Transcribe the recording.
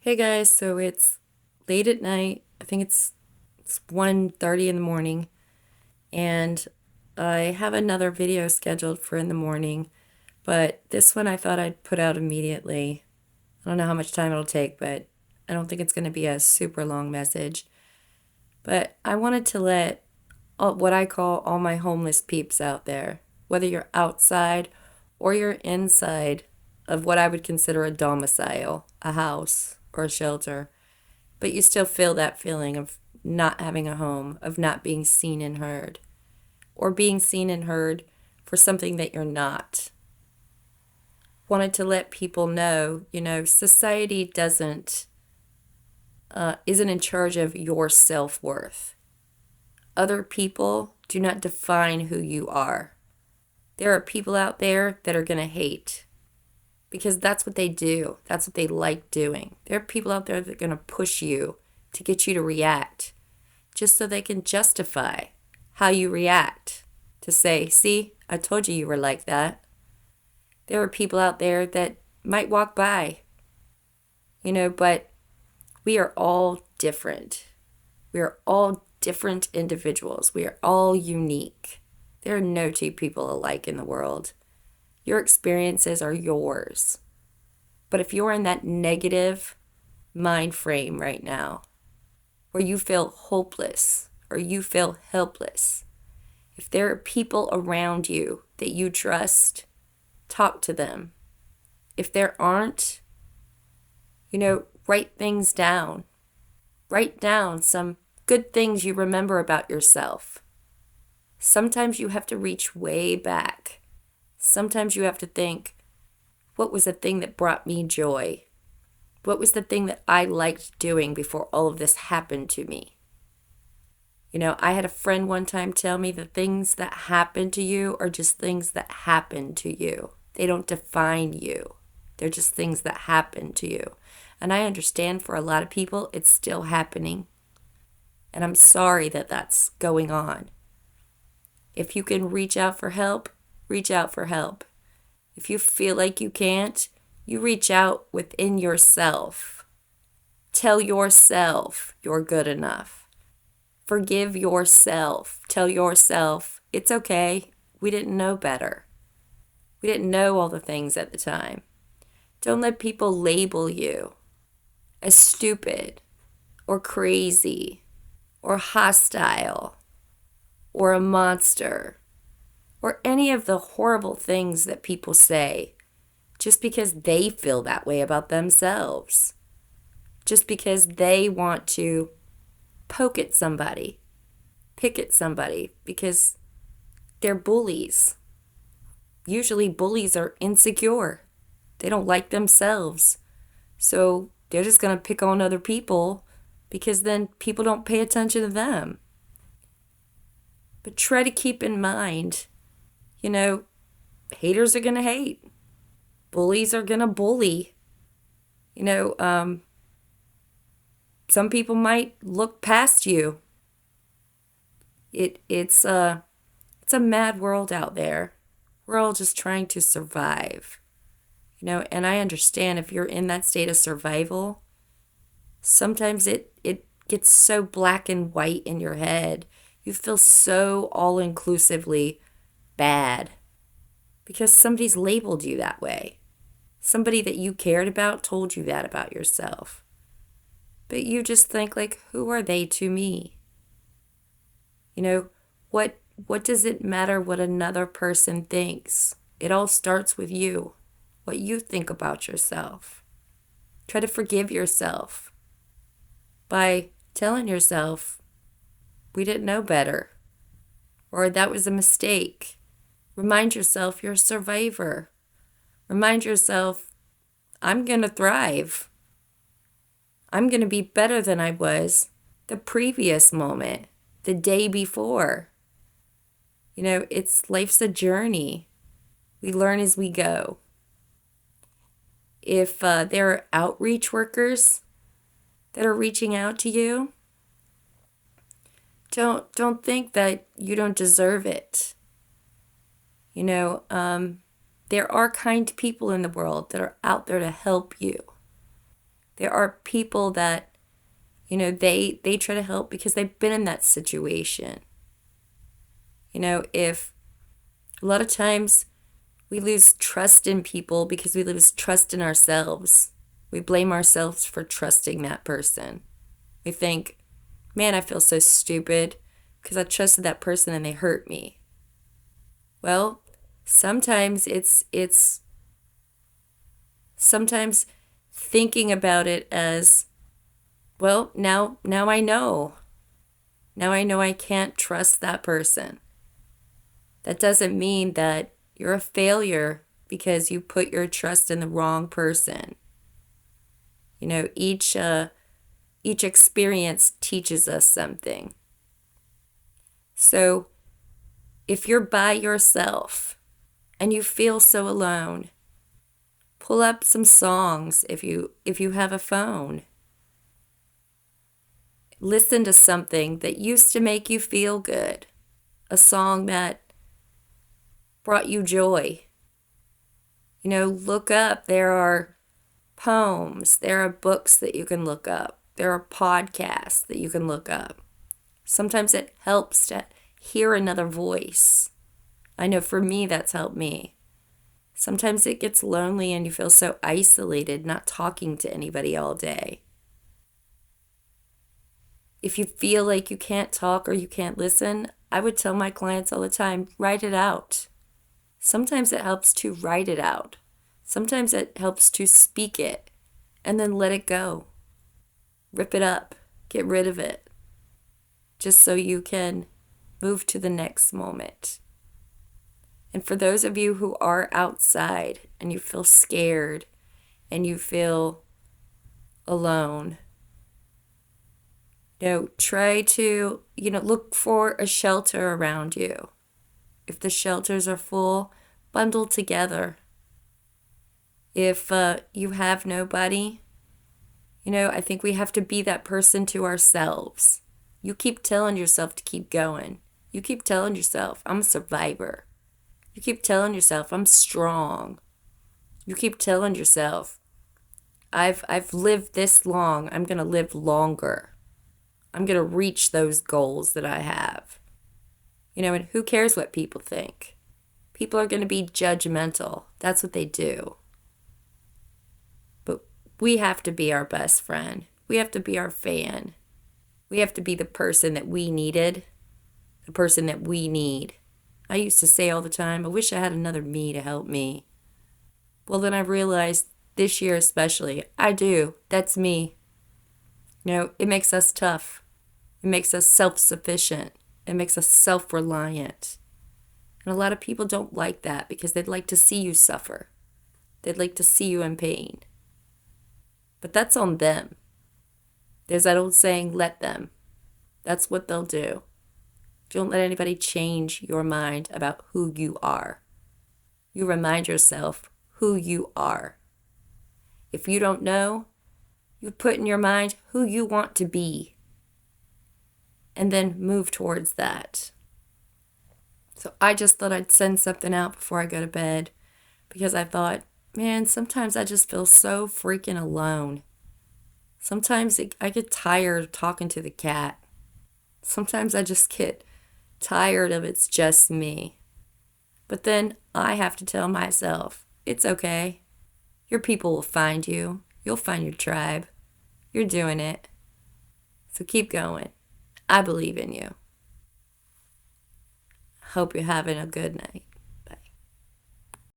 Hey guys, so it's late at night. I think it's 1:30 in the morning, and I have another video scheduled for in the morning, but this one I thought I'd put out immediately. I don't know how much time it'll take, but I don't think it's going to be a super long message. But I wanted to let what I call all my homeless peeps out there, whether you're outside or you're inside of what I would consider a domicile, a house or a shelter, but you still feel that feeling of not having a home, of not being seen and heard, or being seen and heard for something that you're not. Wanted to let people know, society isn't in charge of your self-worth. Other people do not define who you are. There are people out there that are going to hate because that's what they do. That's what they like doing. There are people out there that are going to push you to get you to react just so they can justify how you react. To say, see, I told you you were like that. There are people out there that might walk by, but we are all different. We are all different individuals. We are all unique. There are no two people alike in the world. Your experiences are yours. But if you're in that negative mind frame right now, where you feel hopeless or you feel helpless, if there are people around you that you trust, talk to them. If there aren't, write things down. Write down some good things you remember about yourself. Sometimes you have to reach way back. Sometimes you have to think, what was the thing that brought me joy? What was the thing that I liked doing before all of this happened to me? I had a friend one time tell me the things that happen to you are just things that happen to you. They don't define you. They're just things that happen to you. And I understand for a lot of people, it's still happening. And I'm sorry that that's going on. If you can reach out for help, reach out for help. If you feel like you can't, you reach out within yourself. Tell yourself you're good enough. Forgive yourself. Tell yourself, it's okay. We didn't know better. We didn't know all the things at the time. Don't let people label you as stupid or crazy or hostile or a monster or any of the horrible things that people say just because they feel that way about themselves. Just because they want to poke at somebody, pick at somebody, because they're bullies. Usually bullies are insecure. They don't like themselves. So they're just going to pick on other people because then people don't pay attention to them. But try to keep in mind, haters are going to hate. Bullies are going to bully. Some people might look past you. It's a mad world out there. We're all just trying to survive. And I understand if you're in that state of survival, sometimes it gets so black and white in your head. You feel so all-inclusively bad because somebody's labeled you that way. Somebody that you cared about told you that about yourself. But you just think like, who are they to me? What does it matter what another person thinks? It all starts with you, what you think about yourself. Try to forgive yourself by telling yourself, we didn't know better, or that was a mistake. Remind yourself you're a survivor. Remind yourself, I'm going to thrive. I'm going to be better than I was the previous moment, the day before. Life's a journey. We learn as we go. If there are outreach workers that are reaching out to you, don't think that you don't deserve it. There are kind people in the world that are out there to help you. There are people that, they try to help because they've been in that situation. If a lot of times we lose trust in people because we lose trust in ourselves. We blame ourselves for trusting that person. We think, man, I feel so stupid because I trusted that person and they hurt me. Well, sometimes it's sometimes thinking about it as, well, now I know. Now I know I can't trust that person. That doesn't mean that you're a failure because you put your trust in the wrong person. Each experience teaches us something. So if you're by yourself and you feel so alone, pull up some songs if you have a phone. Listen to something that used to make you feel good. A song that brought you joy. Look up. There are poems. There are books that you can look up. There are podcasts that you can look up. Sometimes it helps to hear another voice. I know for me, that's helped me. Sometimes it gets lonely and you feel so isolated, not talking to anybody all day. If you feel like you can't talk or you can't listen, I would tell my clients all the time, write it out. Sometimes it helps to write it out. Sometimes it helps to speak it and then let it go. Rip it up. Get rid of it. Just so you can move to the next moment. And for those of you who are outside and you feel scared and you feel alone, try to, look for a shelter around you. If the shelters are full, bundle together. If you have nobody, I think we have to be that person to ourselves. You keep telling yourself to keep going. You keep telling yourself, I'm a survivor. You keep telling yourself, I'm strong. You keep telling yourself, I've lived this long. I'm going to live longer. I'm going to reach those goals that I have. And who cares what people think? People are going to be judgmental. That's what they do. But we have to be our best friend. We have to be our fan. We have to be the person that we needed, the person that we need. I used to say all the time, I wish I had another me to help me. Well, then I realized this year especially, I do. That's me. It makes us tough. It makes us self-sufficient. It makes us self-reliant. And a lot of people don't like that because they'd like to see you suffer. They'd like to see you in pain. But that's on them. There's that old saying, let them. That's what they'll do. Don't let anybody change your mind about who you are. You remind yourself who you are. If you don't know, you put in your mind who you want to be. And then move towards that. So I just thought I'd send something out before I go to bed because I thought, man, sometimes I just feel so freaking alone. Sometimes I get tired of talking to the cat. Sometimes I just get tired of it's just me. But then I have to tell myself, it's okay. Your people will find you. You'll find your tribe. You're doing it. So keep going. I believe in you. Hope you're having a good night.